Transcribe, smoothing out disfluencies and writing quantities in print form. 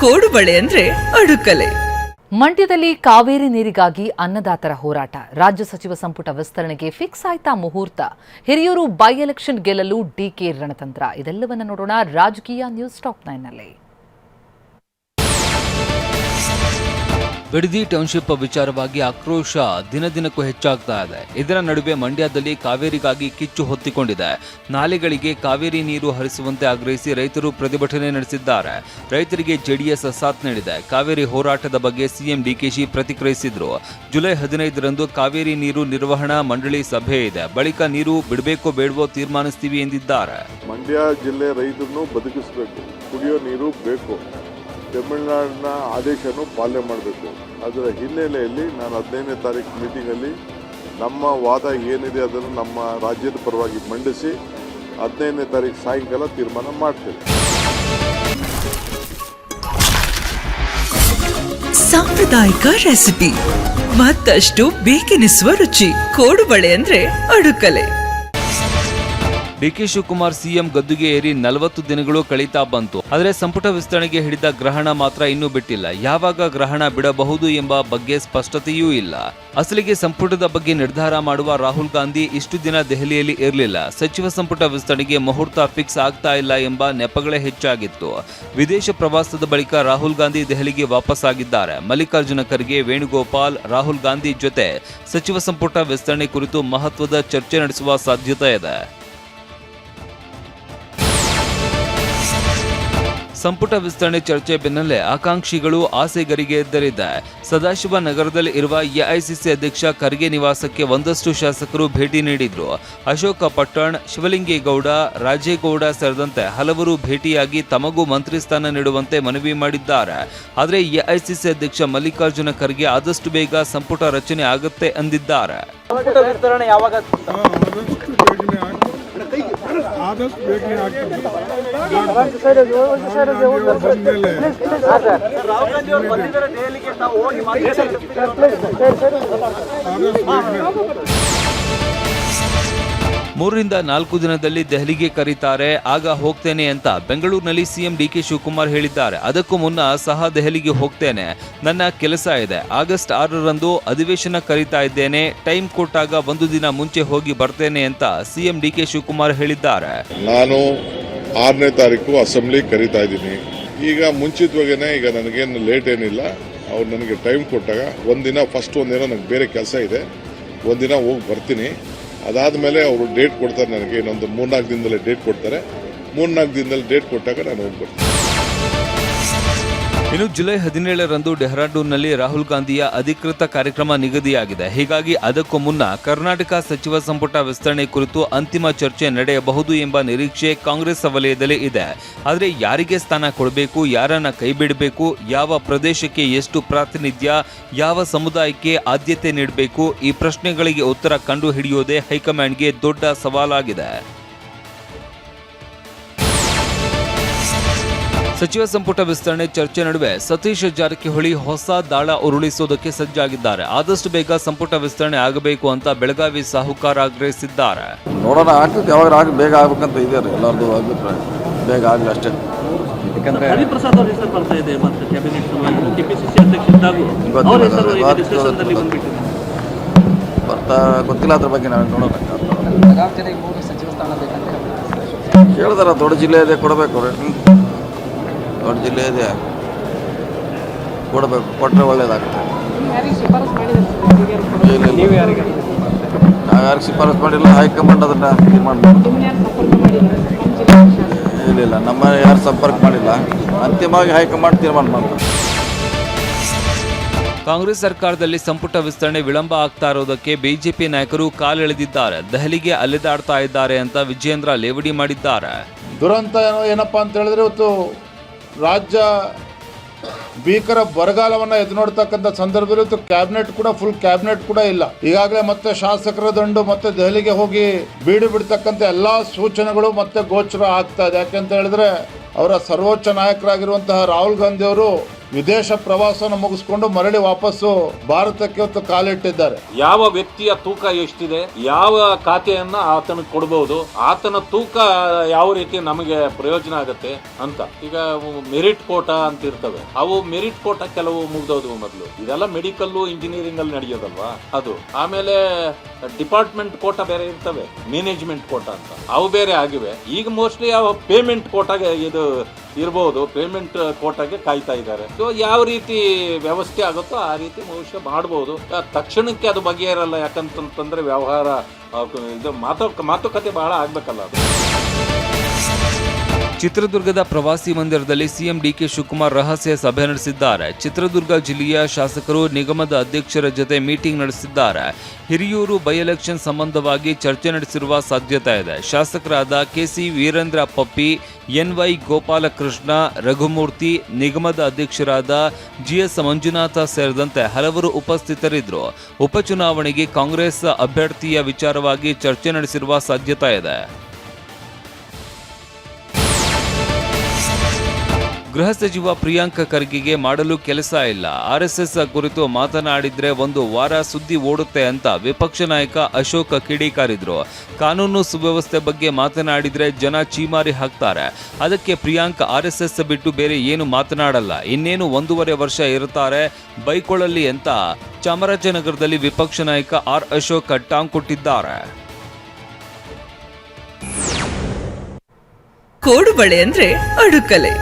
ಕೋಡುಬಳೆ ಅಂದ್ರೆ ಅಡುಕಲೆ. ಮಂಡ್ಯದಲ್ಲಿ ಕಾವೇರಿ ನೀರಿಗಾಗಿ ಅನ್ನದಾತರ ಹೋರಾಟ. ರಾಜ್ಯ ಸಚಿವ ಸಂಪುಟ ವಿಸ್ತರಣೆಗೆ ಫಿಕ್ಸ್ ಆಯ್ತಾ ಮುಹೂರ್ತ? ಹಿರಿಯೂರು ಬೈ ಎಲೆಕ್ಷನ್ ಗೆಲ್ಲಲು ಡಿಕೆ ರಣತಂತ್ರ. ಇದೆಲ್ಲವನ್ನ ನೋಡೋಣ ರಾಜಕೀಯ ನ್ಯೂಸ್ ಟಾಪ್ 9 ನಲ್ಲಿ. ಬಿಡದಿ ಟೌನ್ಶಿಪ್ ವಿಚಾರವಾಗಿ ಆಕ್ರೋಶ ದಿನದಿನಕ್ಕೂ ಹೆಚ್ಚಾಗ್ತಾ ಇದೆ. ಇದರ ನಡುವೆ ಮಂಡ್ಯದಲ್ಲಿ ಕಾವೇರಿಗಾಗಿ ಕಿಚ್ಚು ಹೊತ್ತಿಕೊಂಡಿದೆ. ನಾಲೆಗಳಿಗೆ ಕಾವೇರಿ ನೀರು ಹರಿಸುವಂತೆ ಆಗ್ರಹಿಸಿ ರೈತರು ಪ್ರತಿಭಟನೆ ನಡೆಸಿದ್ದಾರೆ. ರೈತರಿಗೆ ಜೆಡಿಎಸ್ ಸಾಥ್ ನೀಡಿದೆ. ಕಾವೇರಿ ಹೋರಾಟದ ಬಗ್ಗೆ ಸಿಎಂ ಡಿಕೆಶಿ ಪ್ರತಿಕ್ರಿಯಿಸಿದ್ರು. ಜುಲೈ 15ರಂದು ಕಾವೇರಿ ನೀರು ನಿರ್ವಹಣಾ ಮಂಡಳಿ ಸಭೆ ಇದೆ. ಬಳಿಕ ನೀರು ಬಿಡಬೇಕೋ ಬೇಡವೋ ತೀರ್ಮಾನಿಸ್ತೀವಿ ಎಂದಿದ್ದಾರೆ. ಮಂಡ್ಯ ಜಿಲ್ಲೆ ರೈತರನ್ನು ಬದುಕಿಸಬೇಕು, ಕುಡಿಯೋ ನೀರು ಬೇಕು, ತಮಿಳುನಾಡಿನ ಆದೇಶನೂ ಪಾಲನೆ ಮಾಡಬೇಕು. ಅದರ ಹಿನ್ನೆಲೆಯಲ್ಲಿ ನಾನು 15ನೇ ತಾರೀಕು ಮೀಟಿಂಗಲ್ಲಿ ನಮ್ಮ ವಾದ ಏನಿದೆ ಅದನ್ನು ನಮ್ಮ ರಾಜ್ಯದ ಪರವಾಗಿ ಮಂಡಿಸಿ 15ನೇ ತಾರೀಕು ಸಾಯಂಕಾಲ ತೀರ್ಮಾನ ಮಾಡ್ತೇವೆ. ಸಾಂಪ್ರದಾಯಿಕ ರೆಸಿಪಿ, ಮತ್ತಷ್ಟು ಬೇಕೆನಿಸುವ ರುಚಿ. ಕೋಡುಬಳೆ ಅಂದ್ರೆ ಅಡುಕಲೆ. ಡಿಕೆ ಶಿವಕುಮಾರ್ ಸಿಎಂ ಗದ್ದುಗೆ ಏರಿ 40 ದಿನಗಳು ಕಳೀತಾ ಬಂತು. ಆದರೆ ಸಂಪುಟ ವಿಸ್ತರಣೆಗೆ ಹಿಡಿದ ಗ್ರಹಣ ಮಾತ್ರ ಇನ್ನೂ ಬಿಟ್ಟಿಲ್ಲ. ಯಾವಾಗ ಗ್ರಹಣ ಬಿಡಬಹುದು ಎಂಬ ಬಗ್ಗೆ ಸ್ಪಷ್ಟತೆಯೂ ಇಲ್ಲ. ಅಸಲಿಗೆ ಸಂಪುಟದ ಬಗ್ಗೆ ನಿರ್ಧಾರ ಮಾಡುವ ರಾಹುಲ್ ಗಾಂಧಿ ಇಷ್ಟು ದಿನ ದೆಹಲಿಯಲ್ಲಿ ಇರಲಿಲ್ಲ. ಸಚಿವ ಸಂಪುಟ ವಿಸ್ತರಣೆಗೆ ಮುಹೂರ್ತ ಫಿಕ್ಸ್ ಆಗ್ತಾ ಇಲ್ಲ ಎಂಬ ನೆಪಗಳೇ ಹೆಚ್ಚಾಗಿತ್ತು. ವಿದೇಶ ಪ್ರವಾಸದ ಬಳಿಕ ರಾಹುಲ್ ಗಾಂಧಿ ದೆಹಲಿಗೆ ವಾಪಸ್ ಆಗಿದ್ದಾರೆ. ಮಲ್ಲಿಕಾರ್ಜುನ ಖರ್ಗೆ, ವೇಣುಗೋಪಾಲ್, ರಾಹುಲ್ ಗಾಂಧಿ ಜೊತೆ ಸಚಿವ ಸಂಪುಟ ವಿಸ್ತರಣೆ ಕುರಿತು ಮಹತ್ವದ ಚರ್ಚೆ ನಡೆಸುವ ಸಾಧ್ಯತೆ ಇದೆ. ಸಂಪುಟ ವಿಸ್ತರಣೆ ಚರ್ಚೆ ಬೆನ್ನಲ್ಲೇ ಆಕಾಂಕ್ಷಿಗಳು ಆಸೆಗರಿಗೆ ಎದ್ದರಿದೆ. ಸದಾಶಿವ ನಗರದಲ್ಲಿ ಇರುವ ಎಐಸಿಸಿ ಅಧ್ಯಕ್ಷ ಖರ್ಗೆ ನಿವಾಸಕ್ಕೆ ಒಂದಷ್ಟು ಶಾಸಕರು ಭೇಟಿ ನೀಡಿದ್ರು. ಅಶೋಕ ಪಟ್ಟಣ್, ಶಿವಲಿಂಗೇಗೌಡ, ರಾಜೇಗೌಡ ಸೇರಿದಂತೆ ಹಲವರು ಭೇಟಿಯಾಗಿ ತಮಗೂ ಮಂತ್ರಿ ಸ್ಥಾನ ನೀಡುವಂತೆ ಮನವಿ ಮಾಡಿದ್ದಾರೆ. ಆದರೆ ಎಐಸಿಸಿ ಅಧ್ಯಕ್ಷ ಮಲ್ಲಿಕಾರ್ಜುನ ಖರ್ಗೆ ಆದಷ್ಟು ಬೇಗ ಸಂಪುಟ ರಚನೆ ಆಗುತ್ತೆ ಎಂದಿದ್ದಾರೆ. ಆದಷ್ಟು ಬೇಗನೆ ಆಗ್ತದೆ. ಮೂರರಿಂದ 4 ದಿನದಲ್ಲಿ ದೆಹಲಿಗೆ ಕರೀತಾರೆ, ಆಗ ಹೋಗ್ತೇನೆ ಅಂತ ಬೆಂಗಳೂರಿನಲ್ಲಿ ಸಿಎಂ ಡಿಕೆ ಶಿವಕುಮಾರ್ ಹೇಳಿದ್ದಾರೆ. ಅದಕ್ಕೂ ಮುನ್ನ ಸಹ ದೆಹಲಿಗೆ ಹೋಗ್ತೇನೆ, ನನ್ನ ಕೆಲಸ ಇದೆ. ಆಗಸ್ಟ್ 6ರಂದು ಅಧಿವೇಶನ ಕರೀತಾ ಇದ್ದೇನೆ, ಟೈಮ್ ಕೊಟ್ಟಾಗ 1 ದಿನ ಮುಂಚೆ ಹೋಗಿ ಬರ್ತೇನೆ ಅಂತ ಸಿಎಂ ಡಿಕೆ ಶಿವಕುಮಾರ್ ಹೇಳಿದ್ದಾರೆ. ನಾನು 6ನೇ ತಾರೀಕು ಅಸೆಂಬ್ಲಿ ಕರೀತಾ ಇದ್ದೀನಿ. ಈಗ ಮುಂಚಿತವಾಗೇನೆ, ಈಗ ನನಗೇನು ಲೇಟ್ ಏನಿಲ್ಲ. ಅವ್ರು ನನಗೆ ಟೈಮ್ ಕೊಟ್ಟಾಗ ಒಂದಿನ ನನಗೆ ಬೇರೆ ಕೆಲಸ ಇದೆ, ಒಂದಿನ ಹೋಗಿ ಬರ್ತೀನಿ. ಅದಾದಮೇಲೆ ಅವರು ಡೇಟ್ ಕೊಡ್ತಾರೆ ನನಗೆ. ಇನ್ನೊಂದು 3-4 ದಿನದಲ್ಲಿ ಡೇಟ್ ಕೊಡ್ತಾರೆ. 3-4 ದಿನದಲ್ಲಿ ಡೇಟ್ ಕೊಟ್ಟಾಗ ನಾನು ಹೋಗ್ಬರ್ತೀನಿ. ಇನ್ನು ಜುಲೈ 17ರಂದು ಡೆಹ್ರಾಡೂನ್ನಲ್ಲಿ ರಾಹುಲ್ ಗಾಂಧಿಯ ಅಧಿಕೃತ ಕಾರ್ಯಕ್ರಮ ನಿಗದಿಯಾಗಿದೆ. ಹೀಗಾಗಿ ಅದಕ್ಕೂ ಮುನ್ನ ಕರ್ನಾಟಕ ಸಚಿವ ಸಂಪುಟ ವಿಸ್ತರಣೆ ಕುರಿತು ಅಂತಿಮ ಚರ್ಚೆ ನಡೆಯಬಹುದು ಎಂಬ ನಿರೀಕ್ಷೆ ಕಾಂಗ್ರೆಸ್ ವಲಯದಲ್ಲಿ ಇದೆ. ಆದರೆ ಯಾರಿಗೆ ಸ್ಥಾನ ಕೊಡಬೇಕು, ಯಾರನ್ನ ಕೈಬಿಡಬೇಕು, ಯಾವ ಪ್ರದೇಶಕ್ಕೆ ಎಷ್ಟು ಪ್ರಾತಿನಿಧ್ಯ, ಯಾವ ಸಮುದಾಯಕ್ಕೆ ಆದ್ಯತೆ ನೀಡಬೇಕು, ಈ ಪ್ರಶ್ನೆಗಳಿಗೆ ಉತ್ತರ ಕಂಡು ಹಿಡಿಯೋದೇ ಹೈಕಮಾಂಡ್ಗೆ ದೊಡ್ಡ ಸವಾಲಾಗಿದೆ. ಸಚಿವ ಸಂಪುಟ ವಿಸ್ತರಣೆ ಚರ್ಚೆ ನಡುವೆ ಸತೀಶ್ ಜಾರಕಿಹೊಳಿ ಹೊಸ ದಾಳ ಉರುಳಿಸುವುದಕ್ಕೆ ಸಜ್ಜಾಗಿದ್ದಾರೆ. ಆದಷ್ಟು ಬೇಗ ಸಂಪುಟ ವಿಸ್ತರಣೆ ಆಗಬೇಕು ಅಂತ ಬೆಳಗಾವಿ ಸಾಹುಕಾರ ಆಗ್ರಹಿಸಿದ್ದಾರೆ. ನೋಡೋಣ, ಆಗ್ತದೆ, ಯಾವಾಗ ಬೇಗ ಆಗ್ಬೇಕಂತ ಇದೆ ಎಲ್ಲರದು ಅಭಿಪ್ರಾಯ. ಬೇಗ ಆಗಲಿ ಅಷ್ಟೇ. ಹರಿಪ್ರಸಾದ್ ಅವರ ಹೆಸರು ಬರ್ತಾ ಇದೆ, ಮತ್ತೆ ಕ್ಯಾಬಿನೆಟ್ ಕೆಪಿಸಿಸಿ ಅಧ್ಯಕ್ಷ ಬರ್ತಾ ಗೊತ್ತಿಲ್ಲ. ಅದ್ರ ಬಗ್ಗೆ ನಾವು ನೋಡೋಣ. ಕೇಳಿದಾರ, ದೊಡ್ಡ ಜಿಲ್ಲೆ ಇದೆ, ಕೊಡಬೇಕು. ದೊಡ್ಡ ಜಿಲ್ಲೆ ಇದೆ, ಕೊಡಬೇಕು. ಕೊಟ್ಟರೆ ಒಳ್ಳೇದಾಗುತ್ತೆ. ನಾವು ಯಾರಿಗೆ ಶಿಫಾರಸು ಮಾಡಿಲ್ಲ, ಹೈಕಮಾಂಡ್ ಅದನ್ನು ತೀರ್ಮಾನ ಇಲ್ಲ. ನಮ್ಮ ಯಾರು ಸಂಪರ್ಕ ಮಾಡಿಲ್ಲ. ಅಂತಿಮವಾಗಿ ಹೈಕಮಾಂಡ್ ತೀರ್ಮಾನ ಮಾಡ್ತಾರೆ. ಕಾಂಗ್ರೆಸ್ ಸರ್ಕಾರದಲ್ಲಿ ಸಂಪುಟ ವಿಸ್ತರಣೆ ವಿಳಂಬ ಆಗ್ತಾ ಇರೋದಕ್ಕೆ ಬಿಜೆಪಿ ನಾಯಕರು ಕಾಲೆಳೆದಿದ್ದಾರೆ. ದೆಹಲಿಗೆ ಅಲೆದಾಡ್ತಾ ಇದ್ದಾರೆ ಅಂತ ವಿಜಯೇಂದ್ರ ಲೇವಡಿ ಮಾಡಿದ್ದಾರೆ. ದುರಂತ ಏನಪ್ಪಾ ಅಂತ ಹೇಳಿದ್ರೆ, ಇವತ್ತು ರಾಜ್ಯ ಭೀಕರ ಬರಗಾಲವನ್ನು ಎದು ನೋಡ್ತಕ್ಕಂಥ ಸಂದರ್ಭದಲ್ಲಿ ಇವತ್ತು ಕ್ಯಾಬಿನೆಟ್ ಕೂಡ ಫುಲ್ ಕ್ಯಾಬಿನೆಟ್ ಕೂಡ ಇಲ್ಲ. ಈಗಾಗಲೇ ಮತ್ತೆ ಶಾಸಕರ ದಂಡು ಮತ್ತೆ ದೆಹಲಿಗೆ ಹೋಗಿ ಬೀಡು ಬಿಡ್ತಕ್ಕಂಥ ಎಲ್ಲಾ ಸೂಚನೆಗಳು ಮತ್ತೆ ಗೋಚರ ಆಗ್ತಾ ಇದೆ. ಯಾಕೆಂತ ಹೇಳಿದ್ರೆ ಅವರ ಸರ್ವೋಚ್ಚ ನಾಯಕರಾಗಿರುವಂತಹ ರಾಹುಲ್ ಗಾಂಧಿ ಅವರು ವಿದೇಶ ಪ್ರವಾಸವನ್ನು ಮುಗಿಸ್ಕೊಂಡು ಮರಳಿ ವಾಪಸ್ಸು ಭಾರತಕ್ಕೆ ಇವತ್ತು ಕಾಲಿಟ್ಟಿದ್ದಾರೆ. ಯಾವ ವ್ಯಕ್ತಿಯ ತೂಕ ಎಷ್ಟಿದೆ, ಯಾವ ಖಾತೆಯನ್ನ ಆತನಿಗೆ ಕೊಡಬಹುದು, ಆತನ ತೂಕ ಯಾವ ರೀತಿ ನಮಗೆ ಪ್ರಯೋಜನ ಆಗುತ್ತೆ ಅಂತ. ಈಗ ಮೆರಿಟ್ ಕೋಟಾ ಅಂತ ಇರ್ತವೆ, ಅವು ಮೆರಿಟ್ ಕೋಟಾ ಕೆಲವು ಮುಗ್ದೋದು ಮೊದಲು. ಇದೆಲ್ಲ ಮೆಡಿಕಲ್ ಇಂಜಿನಿಯರಿಂಗ್ ಅಲ್ಲಿ ನಡೆಯೋದಲ್ವಾ ಅದು. ಆಮೇಲೆ ಡಿಪಾರ್ಟ್ಮೆಂಟ್ ಕೋಟಾ ಬೇರೆ ಇರ್ತವೆ, ಮ್ಯಾನೇಜ್ಮೆಂಟ್ ಕೋಟಾ ಅಂತ, ಅವು ಬೇರೆ ಆಗಿವೆ. ಈಗ ಮೋಸ್ಟ್ಲಿ ಯಾವ ಪೇಮೆಂಟ್ ಕೋಟಾಗೆ ಇದು ಇರಬಹುದು, ಪೇಮೆಂಟ್ ಕೋಟಾಗೆ ಕಾಯ್ತಾ ಇದ್ದಾರೆ. ಸೊ ಯಾವ ರೀತಿ ವ್ಯವಸ್ಥೆ ಆಗುತ್ತೋ ಆ ರೀತಿ ಬಹುಶಃ ಮಾಡಬಹುದು. ತಕ್ಷಣಕ್ಕೆ ಅದು ಬಗೆಹರಲ್ಲ, ಯಾಕಂತಂದ್ರೆ ವ್ಯವಹಾರ ಇದು ಮಾತುಕತೆ ಬಹಳ ಆಗ್ಬೇಕಲ್ಲ ಅದು. ಚಿತ್ರದುರ್ಗದ ಪ್ರವಾಸಿ ಮಂದಿರದಲ್ಲಿ ಸಿಎಂ ಡಿಕೆ ಶಿವಕುಮಾರ್ ರಹಸ್ಯ ಸಭೆ ನಡೆಸಿದ್ದಾರೆ. ಚಿತ್ರದುರ್ಗ ಜಿಲ್ಲೆಯ ಶಾಸಕರು ನಿಗಮದ ಅಧ್ಯಕ್ಷರ ಜೊತೆ ಮೀಟಿಂಗ್ ನಡೆಸಿದ್ದಾರೆ. ಹಿರಿಯೂರು ಬೈ ಎಲೆಕ್ಷನ್ ಸಂಬಂಧವಾಗಿ ಚರ್ಚೆ ನಡೆಸಿರುವ ಸಾಧ್ಯತೆ ಇದೆ. ಶಾಸಕರಾದ ಕೆಸಿ ವೀರೇಂದ್ರ ಪಪ್ಪಿ, ಎನ್ವೈ ಗೋಪಾಲಕೃಷ್ಣ, ರಘುಮೂರ್ತಿ, ನಿಗಮದ ಅಧ್ಯಕ್ಷರಾದ ಜಿಎಸ್ ಮಂಜುನಾಥ ಸೇರಿದಂತೆ ಹಲವರು ಉಪಸ್ಥಿತರಿದ್ದರು. ಉಪಚುನಾವಣೆಗೆ ಕಾಂಗ್ರೆಸ್ ಅಭ್ಯರ್ಥಿಯ ವಿಚಾರವಾಗಿ ಚರ್ಚೆ ನಡೆಸಿರುವ ಸಾಧ್ಯತೆ ಇದೆ. ಗೃಹ ಸಚಿವ ಪ್ರಿಯಾಂಕ್ ಖರ್ಗೆಗೆ ಮಾಡಲು ಕೆಲಸ ಇಲ್ಲ, ಆರ್ಎಸ್ಎಸ್ ಕುರಿತು ಮಾತನಾಡಿದ್ರೆ ಒಂದು ವಾರ ಸುದ್ದಿ ಓಡುತ್ತೆ ಅಂತ ವಿಪಕ್ಷ ನಾಯಕ ಅಶೋಕ್ ಕಿಡಿಕಾರಿದ್ರು. ಕಾನೂನು ಸುವ್ಯವಸ್ಥೆ ಬಗ್ಗೆ ಮಾತನಾಡಿದ್ರೆ ಜನ ಚೀಮಾರಿ ಹಾಕ್ತಾರೆ, ಅದಕ್ಕೆ ಪ್ರಿಯಾಂಕ್ ಆರ್ಎಸ್ಎಸ್ ಬಿಟ್ಟು ಬೇರೆ ಏನು ಮಾತನಾಡಲ್ಲ, ಇನ್ನೇನು 1.5 ವರ್ಷ ಇರುತ್ತಾರೆ, ಬೈಕೊಳ್ಳಲಿ ಅಂತ ಚಾಮರಾಜನಗರದಲ್ಲಿ ವಿಪಕ್ಷ ನಾಯಕ ಆರ್ ಅಶೋಕ್ ಟಾಂಗ್ ಕೊಟ್ಟಿದ್ದಾರೆ. ಕೋಡುಬಳೆ ಅಂದ್ರೆ ಅಡುಕಲೆ.